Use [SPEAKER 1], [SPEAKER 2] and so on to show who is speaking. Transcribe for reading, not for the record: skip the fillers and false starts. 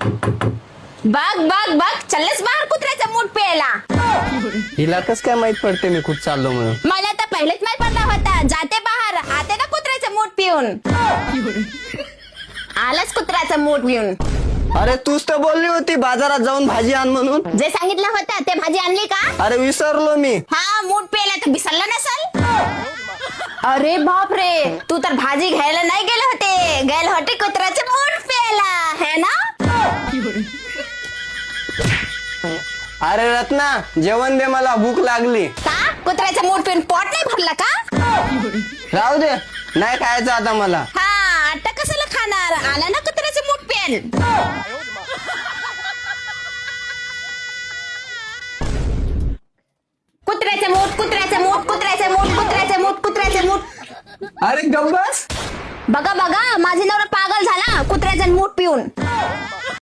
[SPEAKER 1] बघ बघ बघ चाललेस बाहेर कुत्र्याचा मूठ प्यायला.
[SPEAKER 2] हिला कस काय माहित पडते मी कुठं चाललो म्हणून.
[SPEAKER 1] मला तर पहिलेच माहित पडला होता. जाते बाहेर आते ना कुत्र्याचं मूठ पिऊन. आलाच कुत्र्याचं मूठ पिऊन.
[SPEAKER 2] अरे तूच तर बोलली होती बाजारात जाऊन भाजी आण म्हणून.
[SPEAKER 1] जे सांगितलं होतं ते भाजी आणली का?
[SPEAKER 2] अरे विसरलो मी.
[SPEAKER 1] हा मूठ प्यायला तर विसरला नसल. अरे बाप रे, तू तर भाजी घ्यायला नाही गेले होते कुत्र्याचे मूठ प्यायला है ना.
[SPEAKER 2] अरे रत्ना जेवण दे मला भूक लागली.
[SPEAKER 1] का कुत्र्याचं मूठ पिऊन पोट नाही भरला का?
[SPEAKER 2] राहू दे नाही खायचं आता मला.
[SPEAKER 1] हा आता कशाला खाणार. आला ना कुत्र्याचं मूठ प्याल. कुत्र्याचं मूठ कुत्र्याचं मूठ कुत्र्याचं मूठ कुत्र्याचं मूठ कुत्र्याचं मूठ.
[SPEAKER 2] अरे गब्बस.
[SPEAKER 1] बघा बघा माझे नवरा पागल झाला कुत्र्याचं मूठ पिऊन.